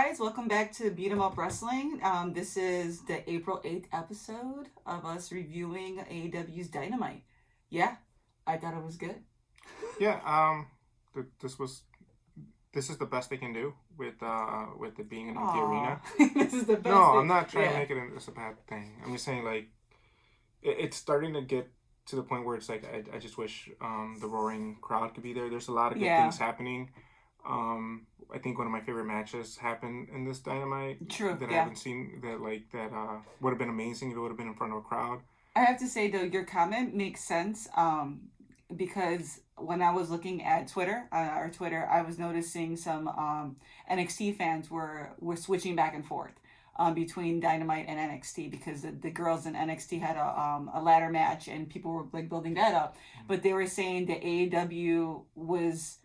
guys, welcome back to Beat 'em Up Wrestling. This is the April 8th episode of us reviewing AEW's Dynamite. Yeah, I thought it was good. Yeah, this is the best they can do with it being an empty arena. This is the best. No, I'm not trying to make it a bad thing. I'm just saying it's starting to get to the point where it's like I just wish the roaring crowd could be there. There's a lot of good things happening. I think one of my favorite matches happened in this Dynamite. True. That I haven't seen that would have been amazing if it would have been in front of a crowd. I have to say though, your comment makes sense. Because when I was looking at Twitter, I was noticing some NXT fans were switching back and forth between Dynamite and NXT because the girls in NXT had a ladder match and people were like building that up, but they were saying that AEW was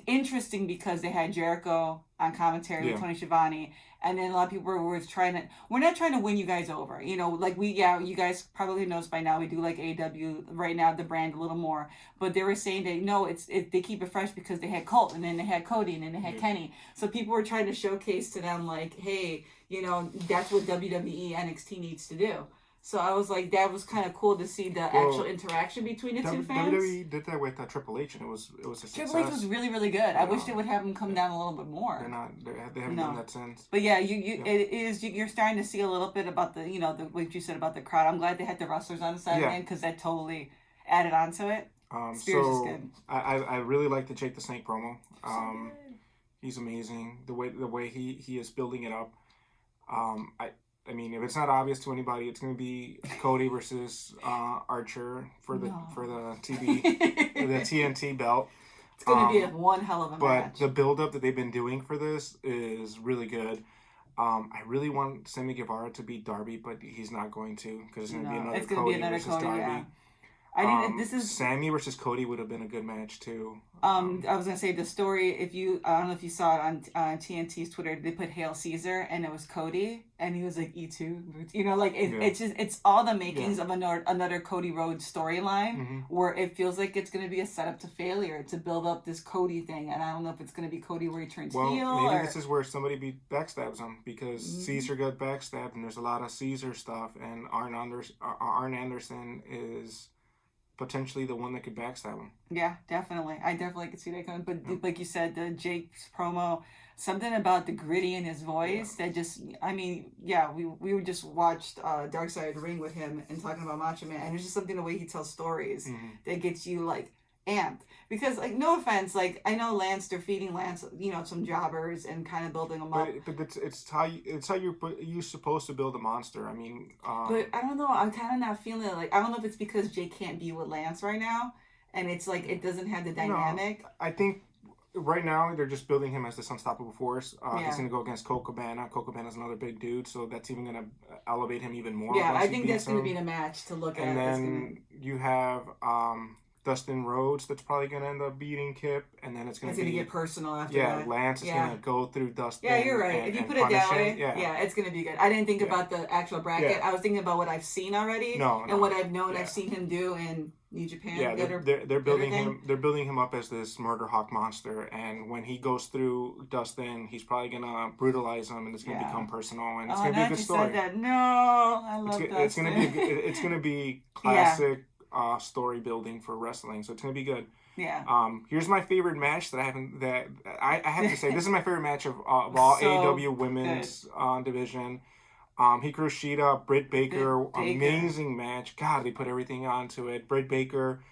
interesting because they had Jericho on commentary with Tony Schiavone, and then a lot of people were we're not trying to win you guys over, like you guys probably knows by now we do like AEW right now, the brand a little more, but they were saying that no, they keep it fresh because they had Colt and then they had Cody and then they had Kenny, so people were trying to showcase to them like, hey, that's what WWE NXT needs to do. So I was like, that was kind of cool to see the actual interaction between the two fans. WWE did that with Triple H, and it was a success. Triple H was really, really good. I wish they would have him come down a little bit more. They haven't done that since. But yeah, you're starting to see a little bit about the what you said about the crowd. I'm glad they had the wrestlers on the side again because that totally added on to it. Spears is good. I really like the Jake the Snake promo. He's amazing. The way he is building it up. I mean, if it's not obvious to anybody, it's going to be Cody versus Archer for the TNT belt. It's going to be one hell of a match. But the build-up that they've been doing for this is really good. I really want Sammy Guevara to beat Darby, but he's not going to because it's going to be another Cody versus Darby. Yeah. Sammy versus Cody would have been a good match too. I was gonna say the story. I don't know if you saw it on TNT's Twitter. They put Hail Caesar and it was Cody, and he was like E2. It's all the makings of another Cody Rhodes storyline where it feels like it's gonna be a setup to failure to build up this Cody thing, and I don't know if it's gonna be Cody where he turns heel. Maybe this is where somebody backstabs him because Caesar got backstabbed, and there's a lot of Caesar stuff, and Arn Anderson is potentially the one that could backstab him. Yeah, definitely. I definitely could see that coming. But like you said, the Jake's promo, something about the gritty in his voice that just, we just watched Dark Side of the Ring with him and talking about Macho Man, and it's just something the way he tells stories that gets you like amped. Because like, no offense, like I know they're feeding Lance, some jobbers and kind of building them up. But it's how you're supposed to build a monster. I mean, but I don't know. I'm kind of not feeling it. Like I don't know if it's because Jake can't be with Lance right now, and it's like it doesn't have the dynamic. No, I think right now they're just building him as this unstoppable force. He's going to go against Colt Cabana. Colt Cabana's another big dude, so that's even going to elevate him even more. Yeah, I think that's going to be the match to look at. And then you have Dustin Rhodes that's probably going to end up beating Kip, and then it's going to get personal after that. Yeah, Lance is going to go through Dustin. Yeah, you're right. If you put it that way, it's going to be good. I didn't think about the actual bracket. Yeah. I was thinking about what I've seen already and what I've known I've seen him do in New Japan. Yeah, they're building him. They're building him up as this murder hawk monster, and when he goes through Dustin, he's probably going to brutalize him, and it's going to become personal, and it's going to be a good story. Said that. No, I love Dustin. It's going to be classic. Story building for wrestling, so it's gonna be good. Yeah. Here's my favorite match that I have to say this is my favorite match of all AEW women's division. Hikaru Shida, Britt Baker, amazing match. God, they put everything onto it. Britt Baker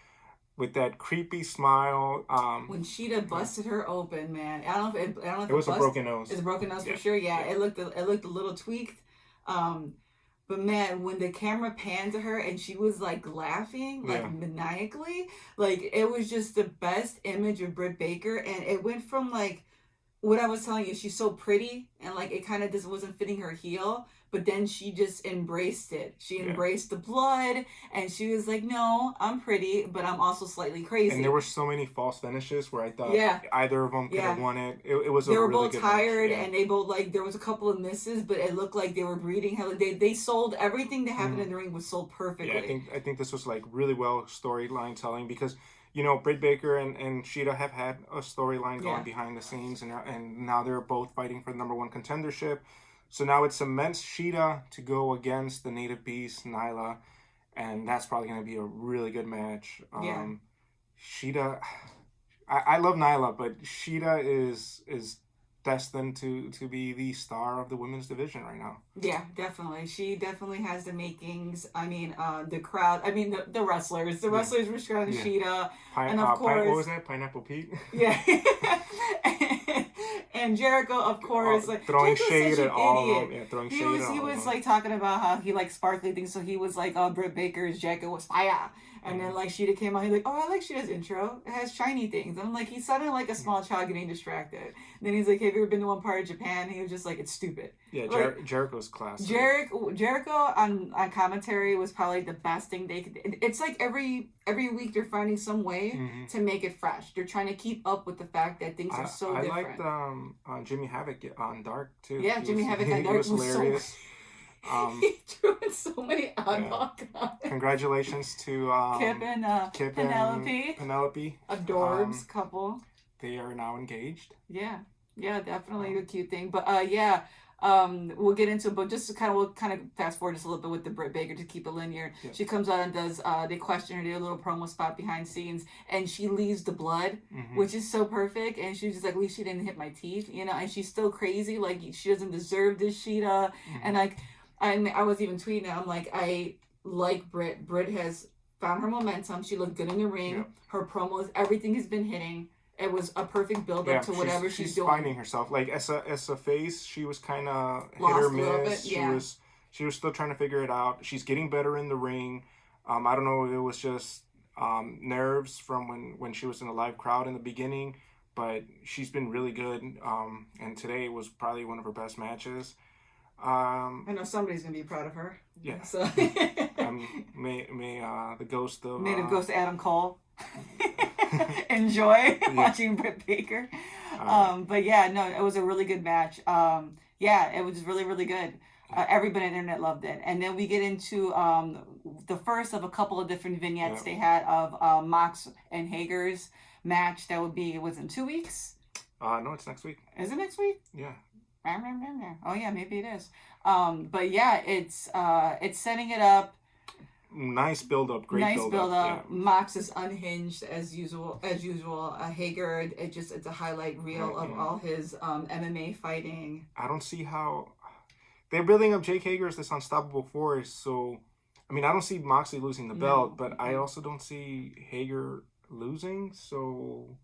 with that creepy smile. When Shida busted her open, man. I don't know if it was a broken nose. It's a broken nose for sure. Yeah, it looked a little tweaked. But man, when the camera panned to her and she was like laughing, like maniacally, like it was just the best image of Britt Baker. And it went from like what I was telling you, she's so pretty and like it kind of just wasn't fitting her heel. But then she just embraced it. She embraced the blood, and she was like, "No, I'm pretty, but I'm also slightly crazy." And there were so many false finishes where I thought either of them could have won it. It was they a were really both good tired, match. And they both like there was a couple of misses, but it looked like they were breathing hell. They sold everything that happened in the ring was sold perfectly. Yeah, I think this was like really well storyline telling because Britt Baker and Sheeta have had a storyline going Yeah. behind the scenes, and now they're both fighting for the number one contendership. So now it cements Sheeta to go against the Native Beast, Nyla, and that's probably going to be a really good match. Sheeta, I love Nyla, but Sheeta is destined to be the star of the women's division right now. Yeah, definitely. She definitely has the makings. I mean, the crowd. I mean, the wrestlers. The wrestlers were shouting Sheeta, and of course, what was that? Pineapple Pete. Yeah. And Jericho, of course, like throwing Jericho's shade such at an all idiot. of them. Yeah, throwing He shade was at all he of was them. like talking about how he likes sparkly things, so he was like, Britt Baker's jacket was fire. And then like Sheeta came out, he's like, I like Sheeta's intro. It has shiny things. And I'm like, he sounded like a small child getting distracted. And then he's like, have you ever been to one part of Japan? And he was just like, it's stupid. Yeah, like, Jericho's classic. Jericho on commentary was probably the best thing they could. It's like every week they're finding some way to make it fresh. They're trying to keep up with the fact that things are so different. I liked Jimmy Havoc on Dark too. Yeah, Jimmy Havoc on Dark was hilarious. He threw in so many oddball comments. Congratulations to Kip and Penelope. Penelope. Adorbs couple. They are now engaged. Yeah, definitely a cute thing. But we'll get into it, but just we'll kind of fast forward just a little bit with the Britt Baker to keep it linear. Yeah. She comes out and does they question her, do a little promo spot behind scenes, and she leaves the blood, which is so perfect. And she's just like, at least she didn't hit my teeth, and she's still crazy, like she doesn't deserve this Sheeta. And like I was even tweeting it, I'm like, I like Britt. Britt has found her momentum. She looked good in the ring. Yep. Her promos, everything has been hitting. It was a perfect build up to whatever she's doing. Finding herself. Like as a face, she was kind of hit or miss. She was still trying to figure it out. She's getting better in the ring. I don't know if it was just nerves from when she was in a live crowd in the beginning, but she's been really good. And today was probably one of her best matches. I know somebody's gonna be proud of her. Yeah. So may the ghost of native ghost Adam Cole enjoy watching Britt Baker. But it was a really good match. It was really, really good. Everybody on the internet loved it. And then we get into the first of a couple of different vignettes they had of Mox and Hager's match. That would be, was in 2 weeks? No, it's next week. Is it next week? Yeah. Oh yeah, maybe it is. But yeah, it's setting it up. Nice build up, great build up. Yeah. Mox is unhinged as usual. Hager, it's a highlight reel of all his MMA fighting. I don't see how they're building up Jake Hager as this unstoppable force. So, I mean, I don't see Moxley losing the belt, but I also don't see Hager losing. So,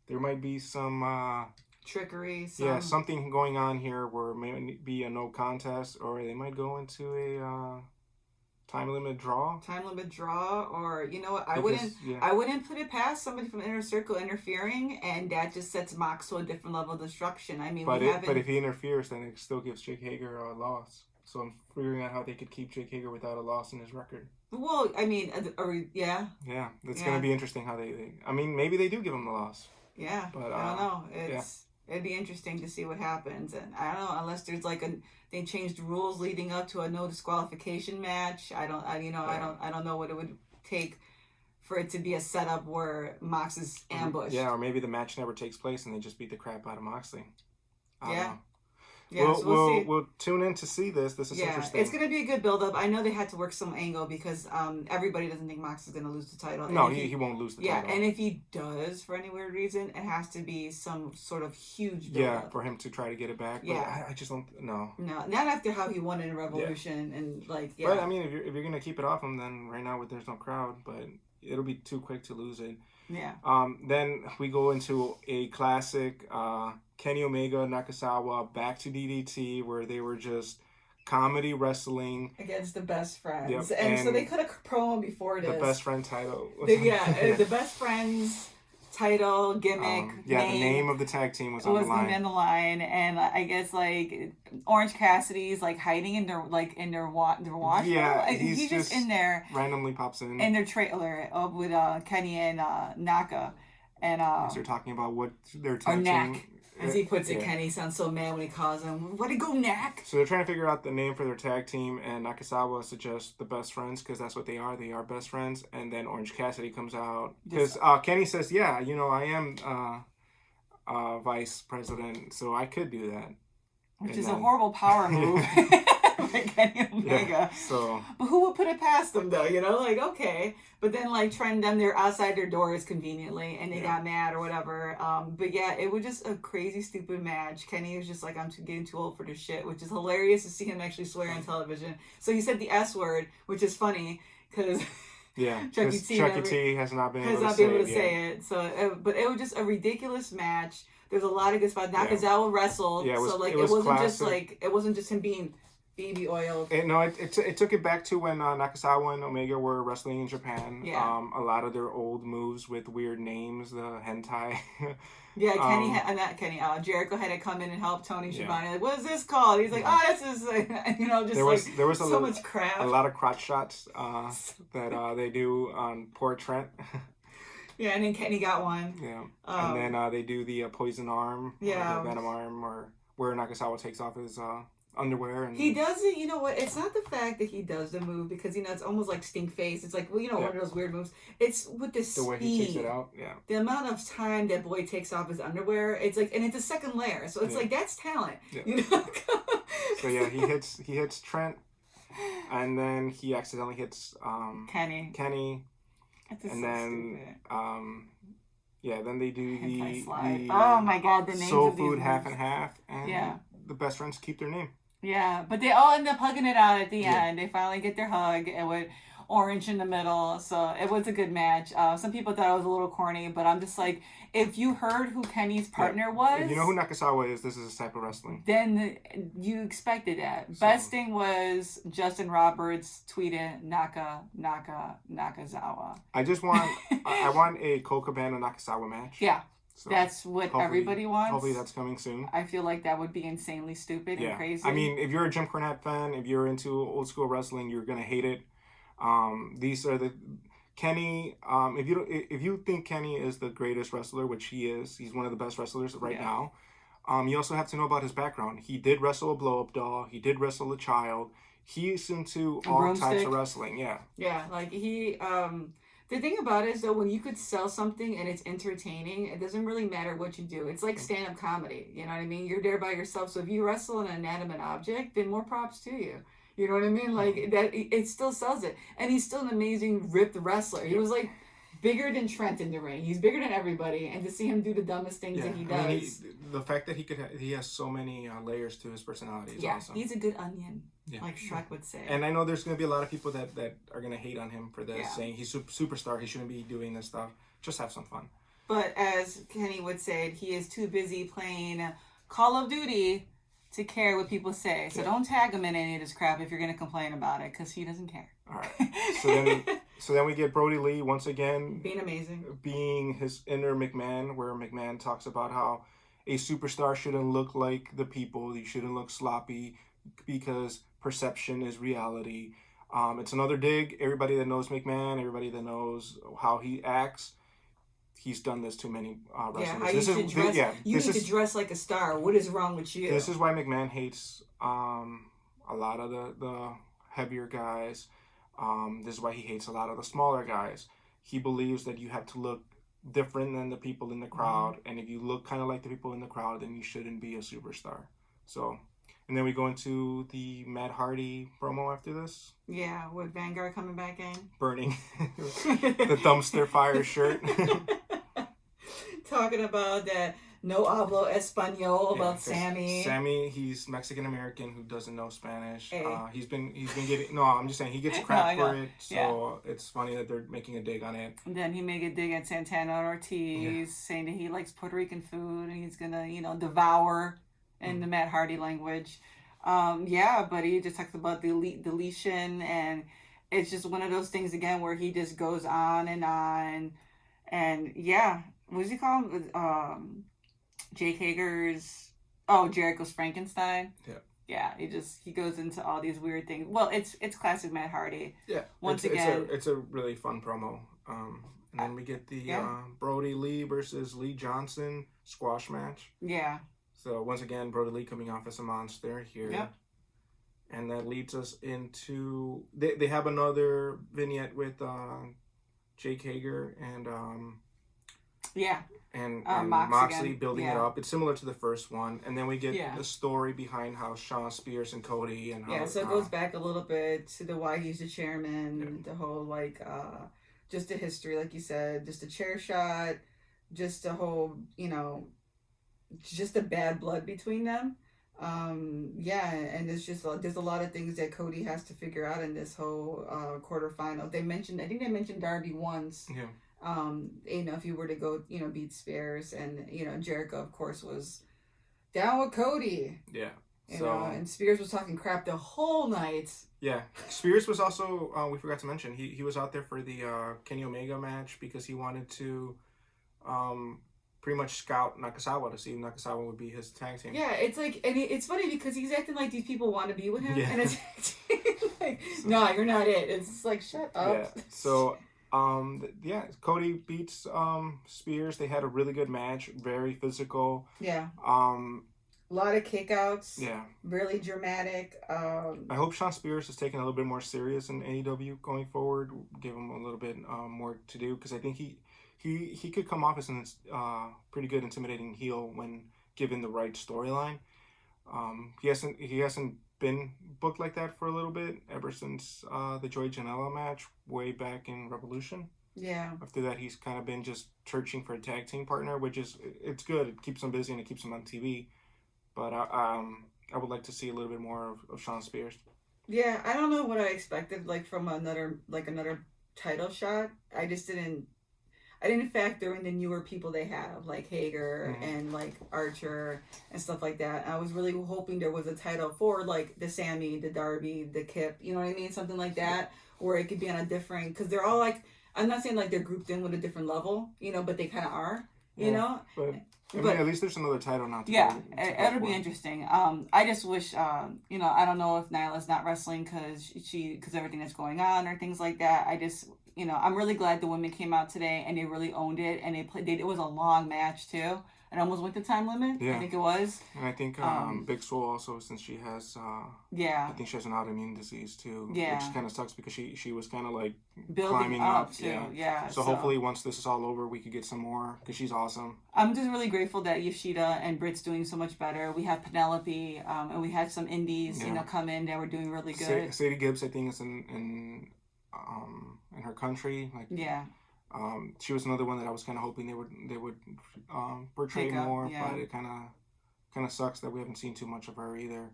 there might be some trickery. Something going on here where it may be a no contest, or they might go into a time limit draw, or you know what? I wouldn't put it past somebody from Inner Circle interfering, and that just sets Mox to a different level of destruction. I mean, but if he interferes, then it still gives Jake Hager a loss. So I'm figuring out how they could keep Jake Hager without a loss in his record. Well, I mean, yeah, it's gonna be interesting how they. I mean, maybe they do give him the loss. Yeah, but I don't know. It'd be interesting to see what happens, and I don't know, unless there's like they changed rules leading up to a no disqualification match. I don't know what it would take for it to be a setup where Mox is ambushed. Yeah, or maybe the match never takes place and they just beat the crap out of Moxley. I don't know. Yeah, we'll tune in to see this. This is interesting. It's going to be a good build-up. I know they had to work some angle because everybody doesn't think Mox is going to lose the title. No, he won't lose the title. Yeah, and if he does, for any weird reason, it has to be some sort of huge build-up. Yeah, for him to try to get it back. But I just don't, no. No, not after how he won in Revolution and But, I mean, if you're going to keep it off him, then right now there's no crowd, but it'll be too quick to lose it. Yeah. Then we go into a classic Kenny Omega, Nakazawa, back to DDT, where they were just comedy wrestling against the Best Friends. Yep. And so they could have promo before this. The Best Friend title. The Best Friends title gimmick. The name of the tag team was on the line. On the line, and I guess like Orange Cassidy's like hiding in their washroom. Yeah, he's just in there. Randomly pops in their trailer with Kenny and Naka, and they're talking about what they're touching. As he puts it, Kenny sounds so mad when he calls him, "Let it go, Knack." So they're trying to figure out the name for their tag team, and Nakazawa suggests the Best Friends because that's what they are. They are best friends. And then Orange Cassidy comes out because Kenny says, "Yeah, I am vice president, so I could do that." Which is a horrible power move. Like Kenny Omega. Yeah, so. But who would put it past them, though? Like, okay. But then, like, Trent, them, they're outside their doors conveniently, and they got mad or whatever. But yeah, it was just a crazy, stupid match. Kenny was just like, I'm getting too old for this shit, which is hilarious to see him actually swear on television. So he said the S word, which is funny, because... Yeah, Chucky T has not been able to say it. So, but it was just a ridiculous match. There's a lot of good spots. Nakazawa wrestled, so like it wasn't just him being baby oiled. It took it back to when Nakazawa and Omega were wrestling in Japan. Yeah. A lot of their old moves with weird names, the hentai. Yeah, Jericho had to come in and help Tony Schiavone. Like, what is this called? He's like, this is, there was so much crap. A lot of crotch shots that they do on poor Trent. Yeah, and then Kenny got one. Yeah, and then they do the poison arm, or the venom arm, or where Nakazawa takes off his underwear. And he does it, you know what? It's not the fact that he does the move because, it's almost like stink face. It's like, one of those weird moves. It's with the speed. The way he takes it out, The amount of time that boy takes off his underwear, it's like, and it's a second layer. So it's like, that's talent. Yeah. So yeah, he hits Trent, and then he accidentally hits Kenny. And then, then they do the oh my God, the names Soul of these Food moves. half and half, and the Best Friends keep their name. Yeah, but they all end up hugging it out at the end. They finally get their hug, and with Orange in the middle, so it was a good match. Some people thought it was a little corny, but I'm just like, if you heard who Kenny's partner was... If you know who Nakazawa is, this is his type of wrestling. Then you expected that. So. Best thing was Justin Roberts tweeted Nakazawa. I want a Colt Cabana Nakazawa match. Yeah. So that's what everybody wants. Hopefully that's coming soon. I feel like that would be insanely stupid and crazy. I mean, if you're a Jim Cornette fan, if you're into old school wrestling, you're going to hate it. These are the... Kenny, if you think Kenny is the greatest wrestler, which he is, he's one of the best wrestlers right now. You also have to know about his background. He did wrestle a blow-up doll. He did wrestle a child. He's into all types of wrestling. Yeah. Yeah, like he... The thing about it is, though, when you could sell something and it's entertaining, it doesn't really matter what you do. It's like stand-up comedy. You know what I mean? You're there by yourself. So if you wrestle an inanimate object, then more props to you. You know what I mean? Like, that, it still sells it. And he's still an amazing, ripped wrestler. He was, like, bigger than Trent in the ring. He's bigger than everybody. And to see him do the dumbest things that he does. I mean, the fact that he has so many layers to his personality is awesome. He's a good onion, like Shrek would say. And I know there's going to be a lot of people that are going to hate on him for this, saying he's a superstar, he shouldn't be doing this stuff. Just have some fun. But as Kenny would say, he is too busy playing Call of Duty to care what people say. So don't tag him in any of this crap if you're going to complain about it, because he doesn't care. All right. So then we get Brody Lee once again. Being amazing. Being his inner McMahon, where McMahon talks about how a superstar shouldn't look like the people. You shouldn't look sloppy because perception is reality. It's another dig. Everybody that knows McMahon, everybody that knows how he acts, he's done this to many wrestlers. How you should dress. You need to dress like a star. What is wrong with you? This is why McMahon hates a lot of the heavier guys. This is why he hates a lot of the smaller guys. He believes that you have to look different than the people in the crowd, and if you look kind of like the people in the crowd, then you shouldn't be a superstar. So, and then we go into the Matt Hardy promo after this. Yeah, with Vanguard coming back in. Burning the dumpster fire shirt. Talking about that no hablo español about Sammy. Sammy, he's Mexican American who doesn't know Spanish. He's been getting I'm just saying he gets crap for it. So it's funny that they're making a dig on it. And then he made a dig at Santana and Ortiz, saying that he likes Puerto Rican food and he's gonna devour in the Matt Hardy language. But he just talks about the elite deletion, and it's just one of those things again where he just goes on and on. And what does he call him? Jake Hager's... Oh, Jericho's Frankenstein? Yeah. Yeah, he goes into all these weird things. Well, it's classic Matt Hardy. Yeah. Once again... It's a really fun promo. And then we get the Brody Lee versus Lee Johnson squash match. Yeah. So once again, Brody Lee coming off as a monster here. Yep. And that leads us into... They have another vignette with Jake Hager and... And Moxley building it up. It's similar to the first one. And then we get the story behind how Shawn Spears and Cody and how... so it goes back a little bit to the why he's the chairman, the whole, like, just the history, like you said, just a chair shot, just the whole, you know, just the bad blood between them. And there's a lot of things that Cody has to figure out in this whole quarterfinal. I think they mentioned Darby once. Yeah. You know, if you were to go, you know, beat Spears, and, you know, Jericho, of course, was down with Cody. Yeah. You know, and Spears was talking crap the whole night. Yeah. Spears was also, we forgot to mention, he was out there for the Kenny Omega match because he wanted to pretty much scout Nakazawa to see if Nakazawa would be his tag team. Yeah, it's like, and it's funny because he's acting like these people want to be with him, and it's like, no, you're not it. It's like, shut up. Yeah. So... Cody beats Spears. They had a really good match, very physical. Yeah. A lot of kickouts. Yeah. Really dramatic. I hope Shawn Spears is taking a little bit more serious in AEW going forward. Give him a little bit more to do, because I think he could come off as a pretty good intimidating heel when given the right storyline. He hasn't been booked like that for a little bit ever since the Joey Janela match way back in Revolution. Yeah. After that, he's kind of been just searching for a tag team partner, which is, it's good. It keeps him busy and it keeps him on TV. But I would like to see a little bit more of Shawn Spears. Yeah, I don't know what I expected, like, from another title shot. I didn't factor in the newer people they have, like Hager and, like, Archer and stuff like that. I was really hoping there was a title for, like, the Sammy, the Darby, the Kip, you know what I mean? Something like that, where it could be on a different, because they're all, like, I'm not saying, like, they're grouped in with a different level, you know, but they kind of are, you know? But I mean, at least there's another title now. It'll be interesting. I just wish, you know, I don't know if Nyla's not wrestling because everything that's going on or things like that. I just, you know, I'm really glad the women came out today and they really owned it, and it was a long match too. It almost went the time limit. Yeah. I think it was. And I think Big Swole also, since she has, I think she has an autoimmune disease too. Yeah. Which kind of sucks because she was kind of like building climbing up too. Yeah. So hopefully once this is all over, we could get some more, because she's awesome. I'm just really grateful that Yoshida and Britt's doing so much better. We have Penelope, and we had some indies, you know, come in that were doing really good. Sadie Gibbs, I think, is in her country. Like, yeah. She was another one that I was kind of hoping they would portray more, but it kind of sucks that we haven't seen too much of her either.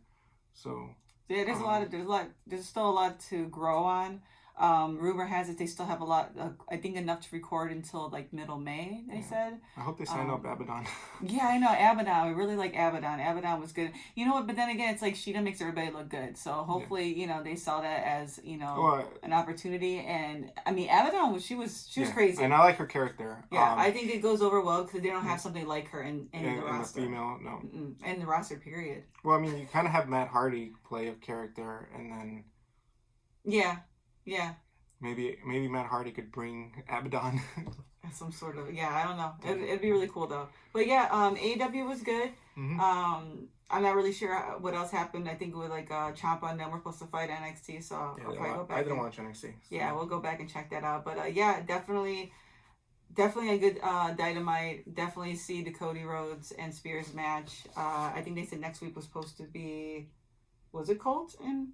So yeah, there's still a lot to grow on. Rumor has it they still have a lot, I think enough to record until like middle May, they said. I hope they sign up Abaddon. Yeah, I know, Abaddon. I really like Abaddon. Abaddon was good. You know what, but then again, it's like Sheeta makes everybody look good. So hopefully, you know, they saw that as, you know, an opportunity. And I mean, Abaddon, she was crazy. And I like her character. Yeah, I think it goes over well because they don't have somebody like her in the roster. In the female, no. In the roster, period. Well, I mean, you kind of have Matt Hardy play a character, and then... Yeah. Yeah. Maybe Matt Hardy could bring Abaddon. Some sort of, I don't know. It'd be really cool though. But yeah, AEW was good. Mm-hmm. I'm not really sure what else happened. I think with like Ciampa and them were supposed to fight NXT, so I'll probably go back. I didn't watch NXT. So. Yeah, we'll go back and check that out. But definitely a good Dynamite. Definitely see the Cody Rhodes and Spears match. I think they said next week was supposed to be, was it Colt and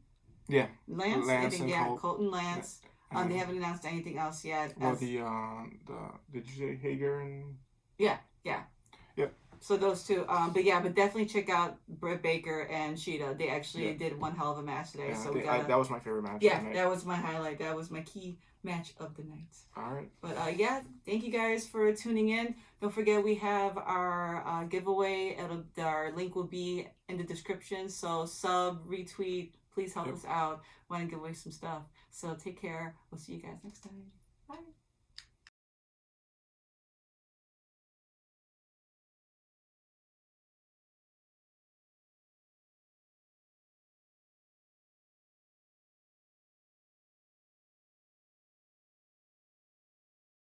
Lance? I think Colt and Lance. They haven't announced anything else yet. Well, did you say Hager and? Yeah. Yep. So those two, but definitely check out Britt Baker and Sheeta. They actually did one hell of a match today. So that was my favorite match. Yeah, that was my highlight. That was my key match of the night. All right. But thank you guys for tuning in. Don't forget we have our giveaway. Our link will be in the description. So retweet. Please help us out. Want to give away some stuff. So take care. We'll see you guys next time. Bye.